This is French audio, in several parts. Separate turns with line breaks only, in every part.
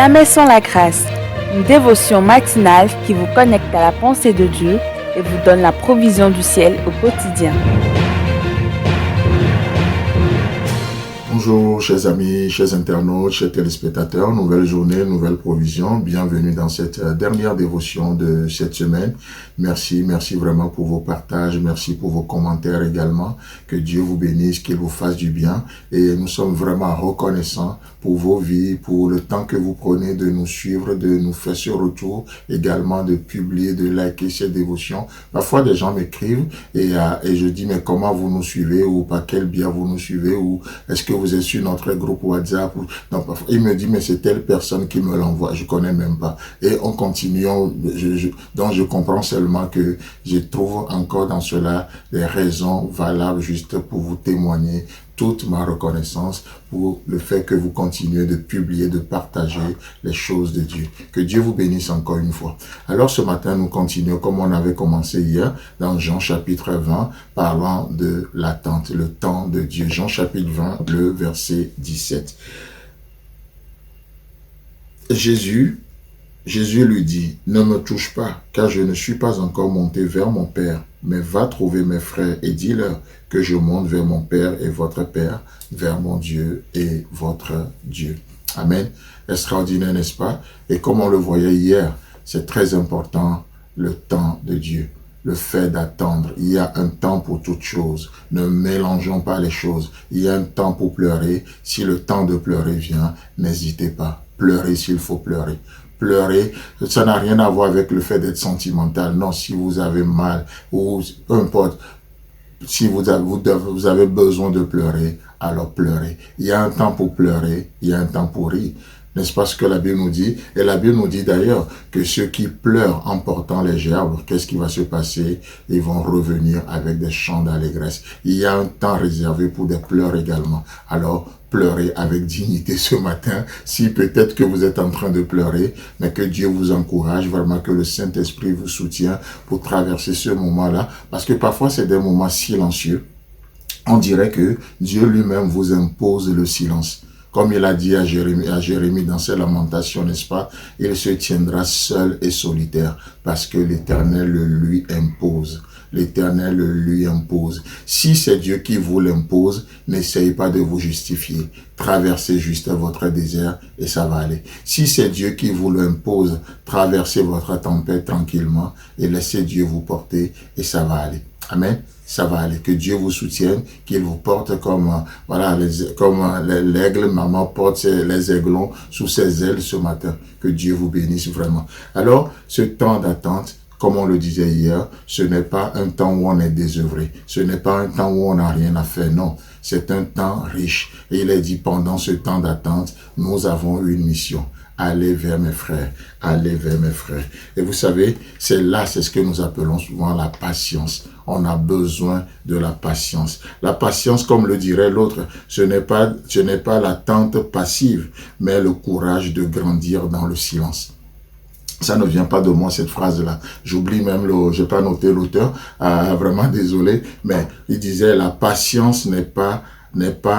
Jamais sans la grâce, une dévotion matinale qui vous connecte à la pensée de Dieu et vous donne la provision du ciel au quotidien.
Bonjour chers amis, chers internautes, chers téléspectateurs, nouvelle journée, nouvelle provision, bienvenue dans cette dernière dévotion de cette semaine. Merci vraiment pour vos partages, merci pour vos commentaires également, que Dieu vous bénisse, qu'il vous fasse du bien et nous sommes vraiment reconnaissants pour vos vies, pour le temps que vous prenez de nous suivre, de nous faire ce retour, également de publier, de liker ces dévotions. Parfois des gens m'écrivent et je dis mais comment vous nous suivez ou par quel biais vous nous suivez ou est-ce que vous êtes sur notre groupe WhatsApp non, il me dit mais c'est telle personne qui me l'envoie, je connais même pas. Et on continue, donc je comprends seulement que je trouve encore dans cela des raisons valables juste pour vous témoigner toute ma reconnaissance pour le fait que vous continuez de publier, de partager les choses de Dieu. Que Dieu vous bénisse encore une fois. Alors ce matin, nous continuons comme on avait commencé hier dans Jean chapitre 20, parlant de l'attente, le temps de Dieu. Jean chapitre 20, le verset 17. Jésus lui dit, « Ne me touche pas, car je ne suis pas encore monté vers mon Père, mais va trouver mes frères et dis-leur que je monte vers mon Père et votre Père, vers mon Dieu et votre Dieu. » Amen. Extraordinaire, n'est-ce pas? Et comme on le voyait hier, c'est très important, le temps de Dieu. Le fait d'attendre, il y a un temps pour toute chose. Ne mélangeons pas les choses. Il y a un temps pour pleurer. Si le temps de pleurer vient, n'hésitez pas. Pleurez s'il faut pleurer. Pleurer, ça n'a rien à voir avec le fait d'être sentimental. Non, si vous avez mal ou peu importe, si vous avez besoin de pleurer, alors pleurez. Il y a un temps pour pleurer, il y a un temps pour rire. N'est-ce pas ce que la Bible nous dit? Et la Bible nous dit d'ailleurs que ceux qui pleurent en portant les gerbes, qu'est-ce qui va se passer? Ils vont revenir avec des chants d'allégresse. Il y a un temps réservé pour des pleurs également. Alors, pleurez avec dignité ce matin, si peut-être que vous êtes en train de pleurer, mais que Dieu vous encourage, vraiment que le Saint-Esprit vous soutient pour traverser ce moment-là, parce que parfois c'est des moments silencieux. On dirait que Dieu lui-même vous impose le silence. Comme il a dit à Jérémie dans ses lamentations, n'est-ce pas? Il se tiendra seul et solitaire parce que l'Éternel le lui impose. L'Éternel le lui impose. Si c'est Dieu qui vous l'impose, n'essayez pas de vous justifier. Traversez juste votre désert et ça va aller. Si c'est Dieu qui vous l'impose, traversez votre tempête tranquillement et laissez Dieu vous porter et ça va aller. Amen. Ça va aller. Que Dieu vous soutienne, qu'il vous porte comme l'aigle, maman porte les aiglons sous ses ailes ce matin. Que Dieu vous bénisse vraiment. Alors, ce temps d'attente, comme on le disait hier, ce n'est pas un temps où on est désœuvré. Ce n'est pas un temps où on n'a rien à faire. Non, c'est un temps riche. Et il est dit, pendant ce temps d'attente, nous avons une mission. Allez vers mes frères, allez vers mes frères. Et vous savez, c'est ce que nous appelons souvent la patience. On a besoin de la patience. La patience, comme le dirait l'autre, ce n'est pas l'attente passive, mais le courage de grandir dans le silence. Ça ne vient pas de moi, cette phrase-là. J'oublie même, j'ai pas noté l'auteur, vraiment désolé, mais il disait, la patience n'est pas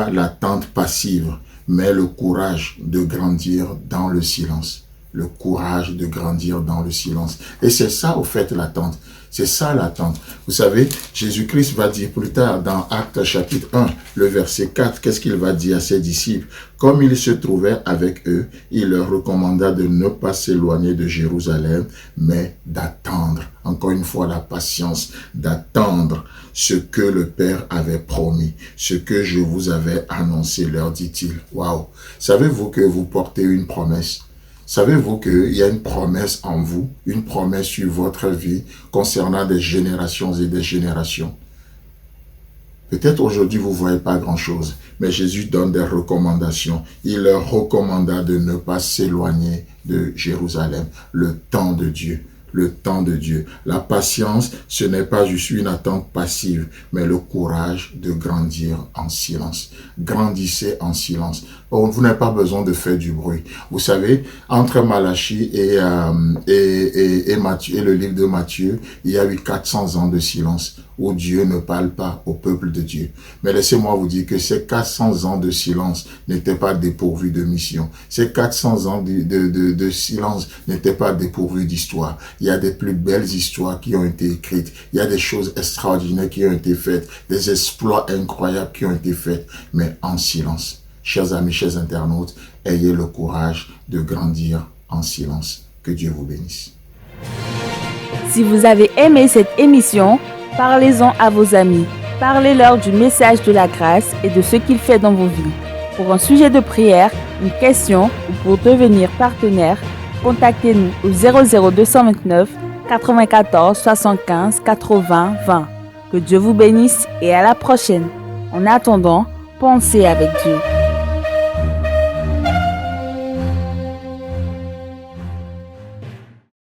l'attente passive, mais le courage de grandir dans le silence. Le courage de grandir dans le silence. Et c'est ça, au fait, l'attente. C'est ça l'attente. Vous savez, Jésus-Christ va dire plus tard dans Actes chapitre 1, le verset 4, qu'est-ce qu'il va dire à ses disciples? Comme il se trouvait avec eux, il leur recommanda de ne pas s'éloigner de Jérusalem, mais d'attendre. Encore une fois, la patience, d'attendre ce que le Père avait promis, ce que je vous avais annoncé, leur dit-il. Waouh! Savez-vous que vous portez une promesse? Savez-vous qu'il y a une promesse en vous, une promesse sur votre vie concernant des générations et des générations? Peut-être aujourd'hui vous ne voyez pas grand-chose, mais Jésus donne des recommandations. Il leur recommanda de ne pas s'éloigner de Jérusalem, le temps de Dieu. Le temps de Dieu. La patience, ce n'est pas juste une attente passive, mais le courage de grandir en silence. Grandissez en silence. Vous n'avez pas besoin de faire du bruit. Vous savez, entre Malachie et Matthieu, et le livre de Matthieu, il y a eu 400 ans de silence. où Dieu ne parle pas au peuple de Dieu. Mais laissez-moi vous dire que ces 400 ans de silence n'étaient pas dépourvus de mission. Ces 400 ans de silence n'étaient pas dépourvus d'histoire. Il y a des plus belles histoires qui ont été écrites. Il y a des choses extraordinaires qui ont été faites, des exploits incroyables qui ont été faits, mais en silence. Chers amis, chers internautes, ayez le courage de grandir en silence. Que Dieu vous bénisse.
Si vous avez aimé cette émission, parlez-en à vos amis. Parlez-leur du message de la grâce et de ce qu'il fait dans vos vies. Pour un sujet de prière, une question ou pour devenir partenaire, contactez-nous au 00229 94 75 80 20. Que Dieu vous bénisse et à la prochaine. En attendant, pensez avec Dieu.